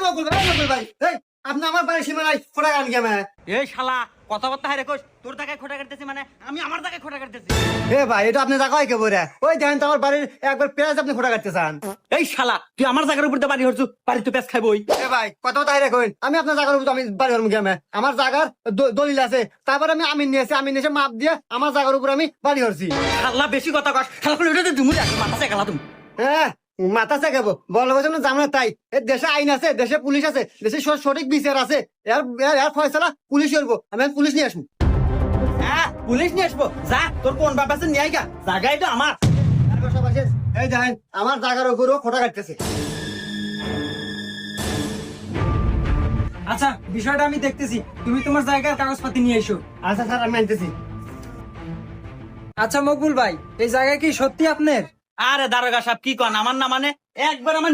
মকবুল ভাই, মকবুল ভাই, এই আপনি আমার বাড়ির সীমানায় খোটা গান কেমন? এই শালা কথাবার্তা হারে কইস, তোর জায়গায় খোটা কাটতেছি মানে আমি আমার জায়গায় খোটা কাটতেছি। এ ভাই, এটা আপনি জায়গায় কে বলে? ওই দেখেন তো আমার বাড়ির একবার পেঁয়াজ আপনি খোটা কাটতে চান। এই শালা তুই আমার জায়গার উপর দিয়ে বাড়ি হরছু, বাড়ি তুই পেঁচ খাইবই। এ ভাই, কথা তাই রাখুন, আমি আপনার জায়গার উপর আমি বাড়ি হরমু কেমন? আমার জায়গার দলিল আছে, তারপর আমি আমিন নিয়েছি মাপ দিয়ে আমার জায়গার উপর আমি বাড়ি হরছি। শালা বেশি কথা কস, শালা করে উঠে তুমি মাথা চাই তুমি। হ্যাঁ, মাথা চাকাবো বলবো যেন জানো তাই। এ দেশে আইন আছে, দেশে পুলিশ আছে, দেশে সঠিক বিচার আছে। এর ফয়সালা পুলিশ করবো, আমি পুলিশ নিয়ে আসবো। হ্যাঁ পুলিশ নিয়ে আসবো, যা তোর কোন বাপ আছে নিয়ে আইগা, জায়গায় তো আমার। এই দেখেন আমার জায়গার উপরও খোটা কাটতেছে। আচ্ছা, বিষয়টা আমি দেখতেছি, তুমি তোমার জায়গার কাগজপাতি নিয়ে এসো। আচ্ছা স্যার, আমি আনতেছি। আচ্ছা মকবুল ভাই, এই জায়গা কি সত্যি আপনার? আরে দারোগা সাহেব কি কন, আমার না মানে একবার আমার